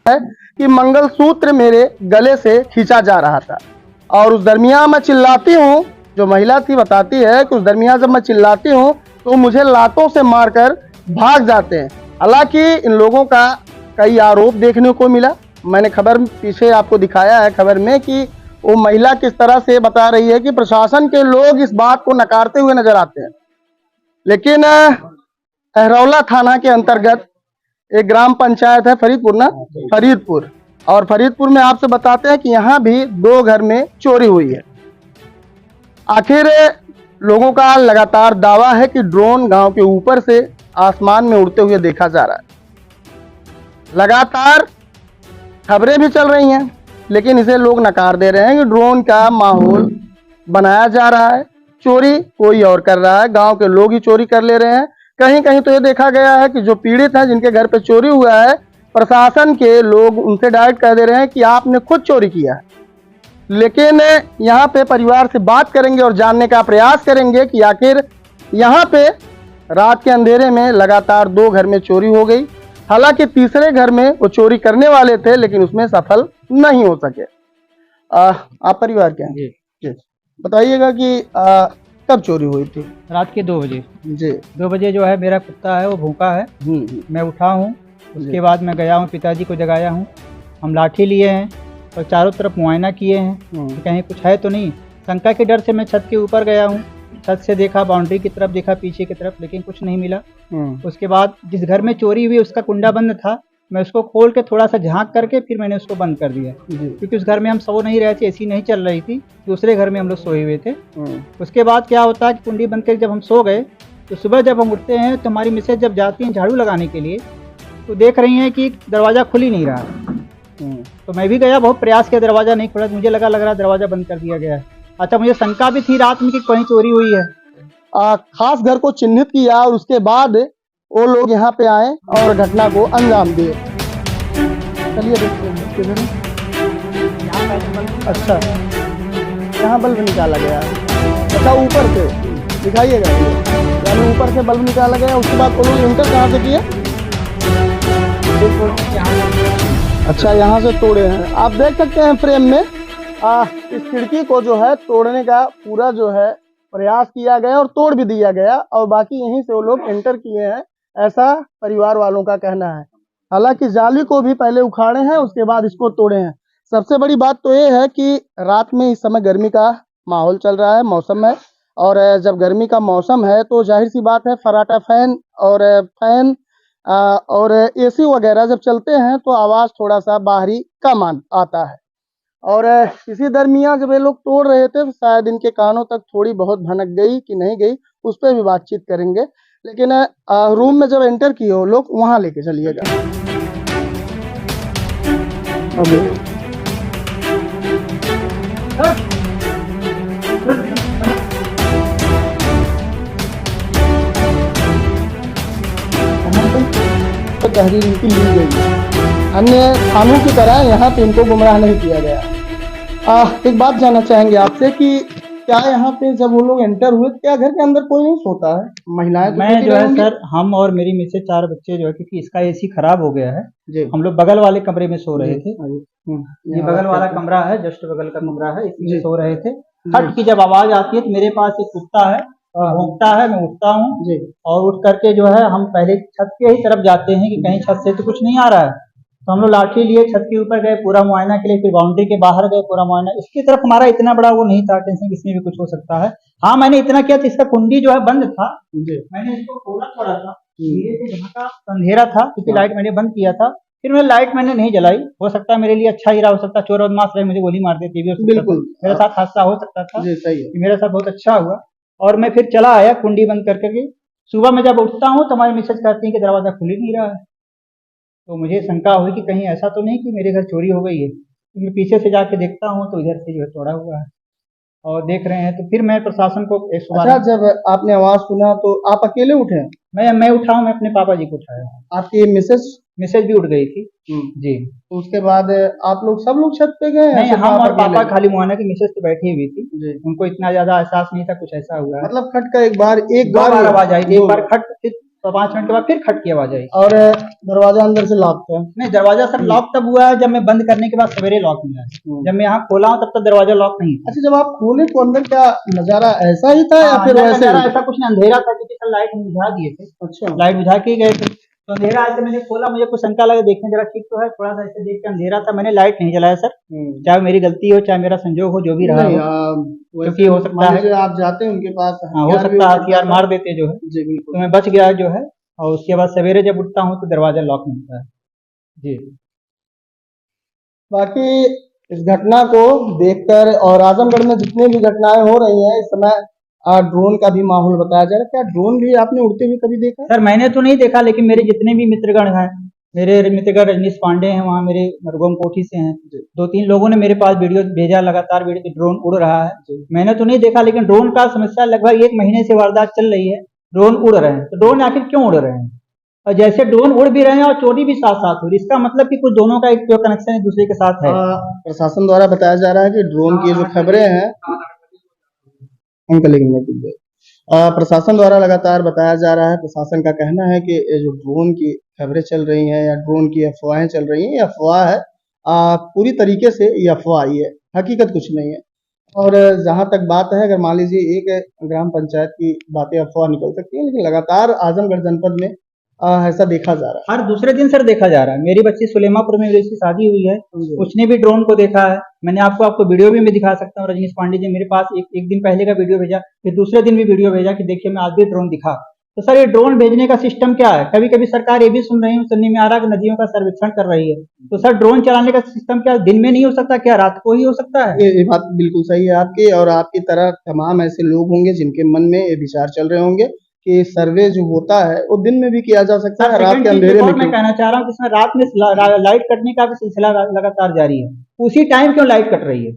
है कि मंगलसूत्र मेरे गले से खींचा जा रहा था और उस दरमियान मैं चिल्लाती हूँ, जो महिला थी बताती है कि उस दरमियान जब मैं चिल्लाती हूँ तो मुझे लातों से मारकर भाग जाते हैं। हालांकि इन लोगों का कई आरोप देखने को मिला। मैंने खबर पीछे आपको दिखाया है खबर में कि वो महिला किस तरह से बता रही है कि प्रशासन के लोग इस बात को नकारते हुए नजर आते हैं। लेकिन अहरौला थाना के अंतर्गत एक ग्राम पंचायत है फरीदपुर ना, फरीदपुर, और फरीदपुर में आपसे बताते हैं कि यहाँ भी 2 घर में चोरी हुई है। आखिर लोगों का लगातार दावा है कि ड्रोन गांव के ऊपर से आसमान में उड़ते हुए देखा जा रहा है। लगातार खबरें भी चल रही हैं, लेकिन इसे लोग नकार दे रहे हैं कि ड्रोन का माहौल बनाया जा रहा है, चोरी कोई और कर रहा है, गांव के लोग ही चोरी कर ले रहे हैं। कहीं कहीं तो ये देखा गया है कि जो पीड़ित हैं, जिनके घर पे चोरी हुआ है, प्रशासन के लोग उनसे डायरेक्ट कह दे रहे हैं कि आपने खुद चोरी किया है। लेकिन यहाँ पे परिवार से बात करेंगे और जानने का प्रयास करेंगे कि आखिर यहाँ पे रात के अंधेरे में लगातार 2 घर में चोरी हो गई। हालांकि तीसरे घर में वो चोरी करने वाले थे, लेकिन उसमें सफल नहीं हो सके। आप परिवार के हैं जी, बताइएगा कि कब चोरी हुई थी? रात के 2 बजे जी। 2 बजे जो है मेरा कुत्ता है वो भूखा है। मैं उठा हूँ, उसके बाद मैं गया हूँ, पिताजी को जगाया हूँ। हम लाठी लिए हैं और चारों तरफ मुआयना किए हैं कि कहीं कुछ है तो नहीं। शंका के डर से मैं छत के ऊपर गया हूँ, छत से देखा, बाउंड्री की तरफ देखा, पीछे की तरफ, लेकिन कुछ नहीं मिला। उसके बाद जिस घर में चोरी हुई उसका कुंडा बंद था, मैं उसको खोल के थोड़ा सा झांक करके फिर मैंने उसको बंद कर दिया, क्योंकि उस घर में हम सो नहीं रहे थे, एसी नहीं चल रही थी, दूसरे घर में हम लोग सोए हुए थे। उसके बाद क्या होता है कि कुंडी बंद करके जब हम सो गए तो सुबह जब हम उठते हैं तो हमारी मिसेज जब जाती हैं झाड़ू लगाने के लिए तो देख रही हैं कि दरवाज़ा खुल ही नहीं रहा। तो मैं भी गया, बहुत प्रयास किया, दरवाज़ा नहीं खुला। मुझे लग रहा है दरवाज़ा बंद कर दिया गया है। अच्छा, मुझे शंका भी थी रात में कि कहीं चोरी हुई है। खास घर को चिन्हित किया और उसके बाद वो लोग यहाँ पे आए और घटना को अंजाम दिए। चलिए देखते हैं। अच्छा, यहाँ बल्ब निकाला गया। अच्छा, ऊपर से दिखाइएगा, यानी ऊपर से बल्ब निकाला गया। उसके बाद वो लोग इंटर कहाँ से किए? अच्छा, यहाँ से तोड़े हैं। आप देख सकते हैं फ्रेम में इस खिड़की को जो है तोड़ने का पूरा जो है प्रयास किया गया और तोड़ भी दिया गया, और बाकी यहीं से वो लोग एंटर किए हैं, ऐसा परिवार वालों का कहना है। हालांकि जाली को भी पहले उखाड़े हैं, उसके बाद इसको तोड़े हैं। सबसे बड़ी बात तो ये है कि रात में इस समय गर्मी का माहौल चल रहा है, मौसम है, और जब गर्मी का मौसम है तो जाहिर सी बात है फर्राटा फैन और एसी वगैरह जब चलते हैं तो आवाज़ थोड़ा सा बाहरी कम आता है। और इसी दरमियान जब ये लोग तोड़ रहे थे शायद इनके कानों तक थोड़ी बहुत भनक गई कि नहीं गई, उस पर भी बातचीत करेंगे। लेकिन रूम में जब एंटर किए हो लोग, वहां लेके चलिएगा। तो तहरीर इनकी ली गई, अन्य थानों की तरह यहाँ पे इनको गुमराह नहीं किया गया। एक बात जानना चाहेंगे आपसे कि क्या यहाँ पे जब वो लोग एंटर हुए क्या घर के अंदर कोई नहीं सोता है? महिलाएं तो मैं जो है सर, हम और मेरी मिसेज 4 बच्चे जो है, क्योंकि इसका एसी खराब हो गया है, हम लोग बगल वाले कमरे में सो रहे थे। ये बगल वाला कमरा है, जस्ट बगल का कमरा है, इसमें सो रहे थे। हट की जब आवाज आती है तो मेरे पास एक कुत्ता है, भौंकता है, मैं उठता हूँ और उठ करके जो है हम पहले छत के ही तरफ जाते हैं कि कहीं छत से तो कुछ नहीं आ रहा है। तो हम लोग लाठी लिए छत के ऊपर गए पूरा मुआयना के लिए, फिर बाउंड्री के बाहर गए पूरा मुआयना। इसकी तरफ हमारा इतना बड़ा वो नहीं था टेंशन, इसमें भी कुछ हो सकता है। हाँ, मैंने इतना किया था, इसका कुंडी जो है बंद था, मैंने इसको खोला थोड़ा सा, धीरे से झांका, अंधेरा था क्योंकि लाइट मैंने बंद किया था। फिर मैं लाइट मैंने नहीं जलाई, हो सकता है मेरे लिए अच्छा ही रहा, हो सकता है चोर बदमाश रहे मुझे गोली मार देती भी, बिल्कुल मेरे साथ हादसा हो सकता था। मेरे साथ बहुत अच्छा हुआ और मैं फिर चला आया कुंडी बंद करके। सुबह में जब उठता हूँ तो हमारी मिसेज कहती है कि दरवाजा खुल ही नहीं रहा है। तो मुझे शंका हुई कि कहीं ऐसा तो नहीं कि मेरे घर चोरी हो गई है। तो मैं पीछे से जाके देखता हूँ तो इधर से जो है तोड़ा हुआ है। और देख रहे हैं, तो फिर मैं प्रशासन को अच्छा, जब आपने आवाज सुना तो आप अकेले उठे? मैं उठा हूँ, मैं अपने पापा जी को उठाया। आपकी मिसेज भी उठ गई थी जी। तो उसके बाद आप लोग सब लोग छत पे गए? नहीं, हम और पापा खाली मुआना की मिसेज तो बैठी हुई थी जी। उनको इतना ज्यादा एहसास नहीं था कुछ ऐसा हुआ है। मतलब खट का एक बार आवाज आई थी, एक बार खट, फिर 5 मिनट के बाद फिर खट की आवाज आई। और दरवाजा अंदर से लॉक था? नहीं, दरवाजा सर लॉक तब हुआ है जब मैं बंद करने के बाद सवेरे लॉक मिला है। जब मैं यहाँ खोला हूँ तब तक दरवाजा लॉक नहीं था। अच्छा, जब आप खोले तो अंदर क्या नजारा ऐसा ही था या फिर वैसे? ऐसा कुछ नहीं, अंधेरा था क्योंकि सर लाइट बुझा दिए थे। अच्छा, लाइट बुझा के गए थे तो अंधेरा आया, मैंने खोला, मुझे कुछ शंका लगा, देखने जरा ठीक तो है, थोड़ा सा ऐसे देख के अंधेरा था, मैंने लाइट नहीं जलाया सर। चाहे मेरी गलती हो, चाहे मेरा संजोग हो, जो भी रहा हो, क्योंकि हो सकता है आप जाते हैं उनके पास, हो सकता है हथियार मार देते जो है, तो मैं बच गया जो है। और उसके बाद सवेरे जब उठता हूँ तो दरवाजा लॉक मिलता है जी। बाकी इस घटना को देखकर और आजमगढ़ में जितनी भी घटनाएं हो रही हैं इस समय ड्रोन का भी माहौल बताया जा रहा है। क्या ड्रोन भी आपने उड़ते हुए कभी देखा? सर मैंने तो नहीं देखा, लेकिन मेरे जितने भी मित्रगण हैं, मेरे मित्रगण रजनीश पांडे हैं, वहाँ मेरे मरगोम कोठी से हैं, 2-3 लोगों ने मेरे पास वीडियो भेजा, लगातार ड्रोन उड़ रहा है। मैंने तो नहीं देखा, लेकिन ड्रोन का समस्या लगभग 1 महीने से वारदात चल रही है, ड्रोन उड़ रहे हैं। तो ड्रोन आखिर क्यों उड़ रहे हैं? और जैसे ड्रोन उड़ भी रहे हैं और चोरी भी साथ साथ हो रही, इसका मतलब कि कुछ दोनों का एक कनेक्शन एक दूसरे के साथ है। प्रशासन द्वारा बताया जा रहा है कि ड्रोन की जो खबरें हैं, प्रशासन द्वारा लगातार बताया जा रहा है, प्रशासन का कहना है कि जो ड्रोन की खबरें चल रही हैं या ड्रोन की अफवाहें चल रही हैं, ये अफवाह है। पूरी तरीके से ये अफवाह ही है, हकीकत कुछ नहीं है। और जहाँ तक बात है, अगर मान लीजिए एक ग्राम पंचायत की बातें अफवाह निकल सकती है, लेकिन लगातार आजमगढ़ जनपद में ऐसा देखा जा रहा है। हर दूसरे दिन सर देखा जा रहा है। मेरी बच्ची सुलेमापुर में जिसकी शादी हुई है, उसने भी ड्रोन को देखा है। मैंने आपको वीडियो भी मैं दिखा सकता हूँ। रजनीश पांडे जी मेरे पास एक दिन पहले का वीडियो भेजा, फिर दूसरे दिन भी वीडियो भेजा कि देखिए मैं आज भी ड्रोन दिखा। तो सर ये ड्रोन भेजने का सिस्टम क्या है? कभी कभी सरकार ये भी सुनने में आ रहा है कि नदियों का सर्वेक्षण कर रही है, तो सर ड्रोन चलाने का सिस्टम क्या दिन में नहीं हो सकता, क्या रात को ही हो सकता है? ये बात बिल्कुल सही है आपकी, और आपकी तरह तमाम ऐसे लोग होंगे जिनके मन में ये विचार चल रहे होंगे कि सर्वे जो होता है वो दिन में भी किया जा सकता है, रात के अंधेरे में। मैं कहना चाह रहा हूँ कि इसमें रात में लाइट कटने का भी सिलसिला लगातार जारी है। उसी टाइम क्यों लाइट कट रही है?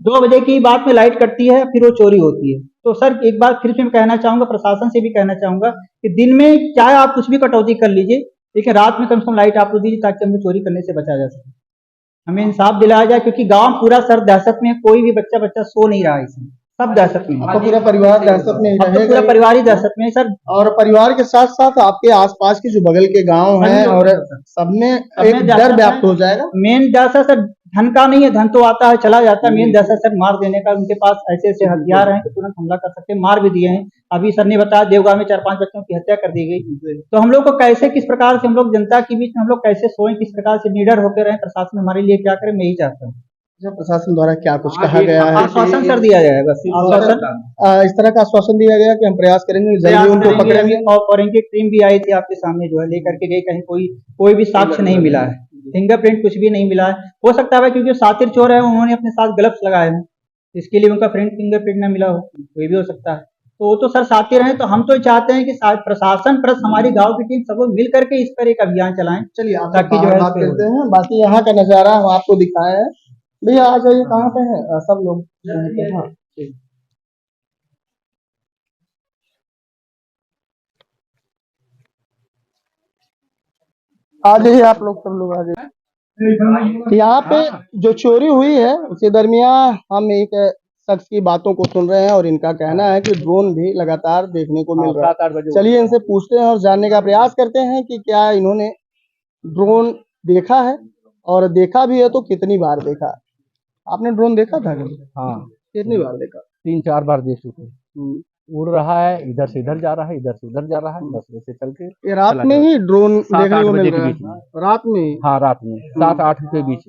2 बजे की बात में लाइट कटती है, फिर वो चोरी होती है। तो सर एक बार फिर से मैं कहना चाहूंगा, प्रशासन से भी कहना चाहूंगा कि दिन में चाहे आप कुछ भी कटौती कर लीजिए, लेकिन रात में कम से कम लाइट आप दीजिए ताकि हमें चोरी करने से बचा जा सके, हमें इंसाफ दिलाया जाए। क्योंकि गांव पूरा सर दहशत में, कोई भी बच्चा सो नहीं रहा है इसमें, सब दहशत में। आपका पूरा परिवार दहशत में रहेगा? पूरा परिवार ही दहशत में सर। और परिवार के साथ साथ आपके आसपास के जो बगल के गांव हैं और सब में एक डर व्याप्त हो जाएगा। मेन डर सर धन का नहीं है, धन तो आता है चला जाता है, मेन डर सर मार देने का। उनके पास ऐसे ऐसे हथियार हैं कि तुरंत हमला कर सकते हैं, मार भी दिए हैं। अभी सर ने बताया देवगांव में 4-5 बच्चों की हत्या कर दी गई। तो हम लोग को कैसे, किस प्रकार से हम लोग जनता के बीच में हम लोग कैसे सोएं, किस प्रकार से निडर होकर रहें, प्रशासन हमारे लिए क्या करे, मैं यही चाहता हूँ। प्रशासन द्वारा क्या कुछ कहा गया है? आश्वासन सर दिया जाएगा, बस आश्वासन, इस तरह का आश्वासन दिया गया कि हम प्रयास करेंगे, जल्दी उनको पकड़ेंगे। और इनकी टीम भी आई थी आपके सामने, जो है लेकर के गई, कहीं कोई भी साक्ष्य नहीं मिला है, फिंगरप्रिंट कुछ भी नहीं मिला है। हो सकता है क्योंकि सातिर चोर है, उन्होंने अपने साथ ग्लव्स लगाए हैं, इसके लिए उनका फिंगरप्रिंट न मिला हो, कोई भी हो सकता है। तो वो तो सर सातिर हैं। तो हम तो चाहते हैं कि प्रशासन प्लस हमारी गांव की टीम सब लोग मिल करके इस पर एक अभियान चलाएं। चलिए ताकि जो है बात करते हैं, बाकी यहाँ का नजारा हम आपको दिखाए हैं। भैया आ जाइए, कहाँ पे है सब लोग? हाँ, आ जाइए आप लोग, सब लोग आ जाइए। यहाँ पे जो चोरी हुई है उसी दरमियान हम एक शख्स की बातों को सुन रहे हैं और इनका कहना है कि ड्रोन भी लगातार देखने को मिल रहा है। चलिए इनसे पूछते हैं और जानने का प्रयास करते हैं कि क्या इन्होंने ड्रोन देखा है, और देखा भी है तो कितनी बार देखा। आपने ड्रोन देखा था कभी? हाँ, कितनी बार देखा? 3-4 बार देख चुके। उड़ रहा है, इधर से इधर जा रहा है, इधर से उधर जा रहा है, बस वैसे चल के। ये रात में ही ड्रोन देखने को मिल रहा है? रात में? हाँ, रात में 7-8 के बीच।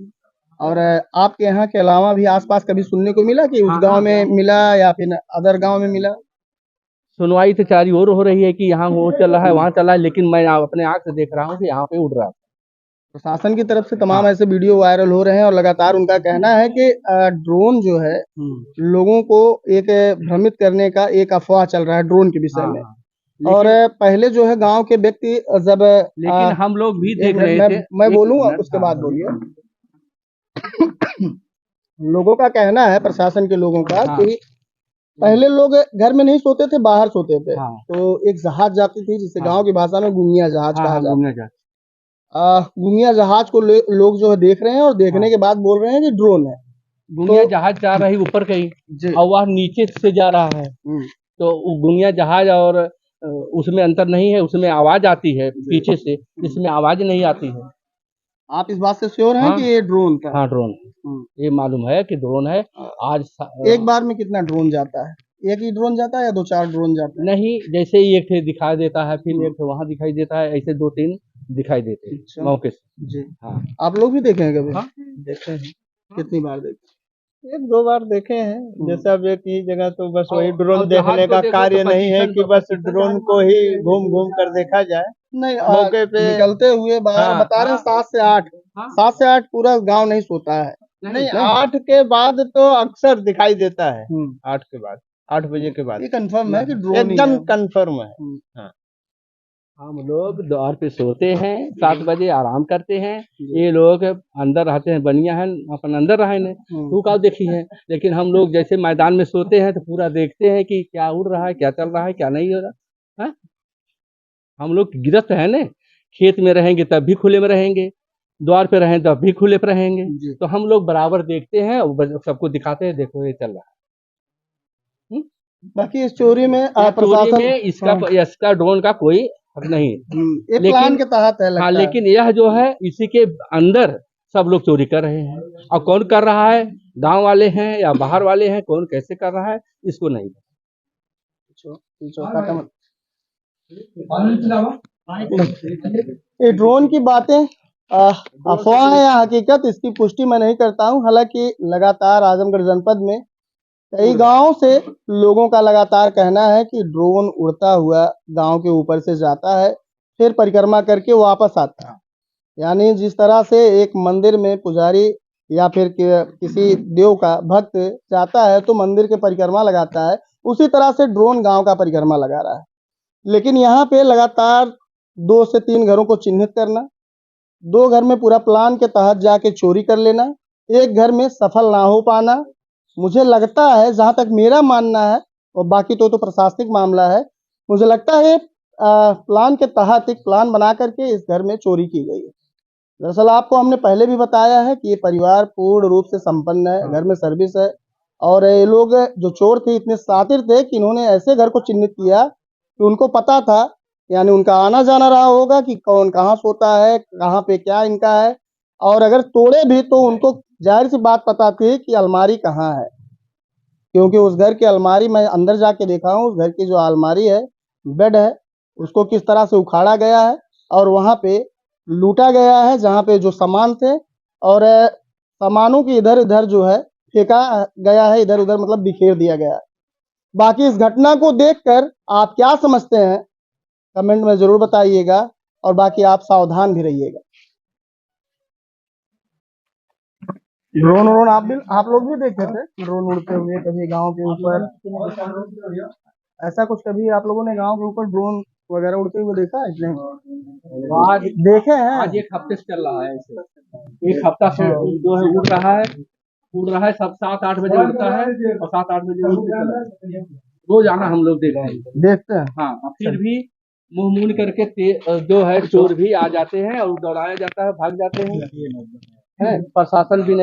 और आपके यहाँ के अलावा भी आसपास कभी सुनने को मिला कि उस गांव में मिला या फिर अदर गांव में मिला? सुनवाई तो चारी और हो रही है कि यहाँ वो चल रहा है, वहाँ चल रहा है, लेकिन मैं अपने आँख से देख रहा हूँ कि यहाँ पे उड़ रहा है। प्रशासन की तरफ से तमाम ऐसे वीडियो वायरल हो रहे हैं और लगातार उनका कहना है कि ड्रोन जो है लोगों को एक भ्रमित करने का एक अफवाह चल रहा है ड्रोन के विषय में। और पहले जो है गांव के व्यक्ति जब, लेकिन हम लोग भी देख रहे थे। मैं बोलूंगा उसके बाद बोलिए। लोगों का कहना है, प्रशासन के लोगों का, हाँ। कि पहले लोग घर में नहीं सोते थे, बाहर सोते थे। हाँ। तो एक जहाज जाती थी जिसे हाँ। गांव की भाषा में गुनिया जहाज हाँ कहा हाँ जाता घूमने जा है। गुनिया जहाज को लोग जो है देख रहे हैं, और देखने हाँ। के बाद बोल रहे हैं कि ड्रोन है। दुनिया तो जहाज जा रही ऊपर कहीं जी। और वह नीचे से जा रहा है, तो वो दुनिया जहाज और उसमें अंतर नहीं है। उसमें आवाज आती है पीछे से, इसमें आवाज नहीं आती है। आप इस बात से श्योर हैं हाँ। कि ये ड्रोन था? हाँ ड्रोन है, ये मालूम है कि ड्रोन है। आज एक बार में कितना ड्रोन जाता है? एक ही ड्रोन जाता है या 2-4 ड्रोन जाते हैं? नहीं, जैसे ही एक थे दिखाई देता है, फिर एक वहां दिखाई देता है, ऐसे 2-3 दिखाई देते हैं अच्छा। मौके से। जी। हाँ। आप लोग भी देखे हैं कभी? हाँ। देखे हैं, कितनी बार देखे? 1-2 बार देखे हैं। जैसे अब एक ही जगह तो बस वही और ड्रोन जहाज देखने को का देखो कार्य तो नहीं है कि बस ड्रोन को ही घूम घूम कर देखा जाए। नहीं, मौके पे निकलते हुए बाहर हाँ। बता रहे हैं 7 से 8। हाँ। 7 से 8 पूरा गांव नहीं सोता है। नहीं, 8 के बाद तो अक्सर दिखाई देता है। 8 के बाद, 8 बजे के बाद ये कंफर्म है कि ड्रोन ही एकदम है। कंफर्म है। हम लोग द्वार पे सोते हैं, 7 बजे आराम करते हैं। ये लोग अंदर रहते हैं, बनिया है अपन अंदर रहे ने, तू का देखी है। लेकिन हम लोग जैसे मैदान में सोते हैं तो पूरा देखते हैं कि क्या उड़ रहा है, क्या चल रहा है, क्या नहीं हो रहा है। हम लोग गिरफ्त है ने, खेत में रहेंगे तब भी खुले में रहेंगे, द्वार पे रहें तब भी खुले पे रहेंगे। तो हम लोग बराबर देखते हैं और सबको दिखाते हैं, देखो ये चल रहा है। बाकी इस चोरी में चोरी प्रशासन में इसका ड्रोन का कोई हक नहीं है। ये प्लान के तहत है लगता हाँ, है। लेकिन यह जो है इसी के अंदर सब लोग चोरी कर रहे हैं। और कौन कर रहा है, गांव वाले हैं या बाहर वाले हैं, कौन कैसे कर रहा है इसको नहीं ये ड्रोन की बातें अफवाह है या हकीकत, इसकी पुष्टि मैं नहीं करता हूं। हालांकि लगातार आजमगढ़ जनपद में कई गांवों से लोगों का लगातार कहना है कि ड्रोन उड़ता हुआ गांव के ऊपर से जाता है, फिर परिक्रमा करके वापस आता है। यानी जिस तरह से एक मंदिर में पुजारी या फिर किसी देव का भक्त जाता है तो मंदिर के परिक्रमा लगाता है, उसी तरह से ड्रोन गांव का परिक्रमा लगा रहा है। लेकिन यहाँ पे लगातार 2 से 3 घरों को चिन्हित करना, 2 घर में पूरा प्लान के तहत जाके चोरी कर लेना, एक घर में सफल ना हो पाना, मुझे लगता है, जहां तक मेरा मानना है, और बाकी तो प्रशासनिक मामला है, मुझे लगता है प्लान के तहत एक प्लान बना करके इस घर में चोरी की गई है। दरअसल आपको हमने पहले भी बताया है कि ये परिवार पूर्ण रूप से संपन्न है, घर में सर्विस है, और ये लोग जो चोर थे इतने शातिर थे कि इन्होंने ऐसे घर को चिन्हित किया कि उनको पता था, यानी उनका आना जाना रहा होगा कि कौन कहाँ सोता है, कहाँ पे क्या इनका है, और अगर तोड़े भी तो उनको जाहिर सी बात पता थी कि अलमारी कहाँ है, क्योंकि उस घर की अलमारी मैं अंदर जाके देखा हूँ। उस घर की जो अलमारी है, बेड है, उसको किस तरह से उखाड़ा गया है और वहां पे लूटा गया है, जहां पे जो सामान थे, और सामानों की इधर उधर जो है फेंका गया है, इधर उधर मतलब बिखेर दिया गया है। बाकी इस घटना को देखकर आप क्या समझते हैं, कमेंट में जरूर बताइएगा, और बाकी आप सावधान भी रहिएगा। ड्रोन आप लोग भी देखे थे ड्रोन उड़ते हुए कभी गांव के ऊपर? ऐसा कुछ कभी आप लोगों ने गांव के ऊपर ड्रोन वगैरह उड़ते हुए देखा है कि नहीं? आज देखे हैं? आज 1 हफ्ते से चल रहा है ऐसे। 1 हफ्ता से जो है उड़ रहा है, सब 7-8 बजे उड़ता है और 7-8 बजे उड़ के चला जाता है। रोजाना हम लोग देखते हैं। हाँ, और फिर भी मुंह मूंद करके जो है चोर भी आ जाते हैं और दौड़ाया जाता है, भाग जाते हैं। प्रशासन भी नहीं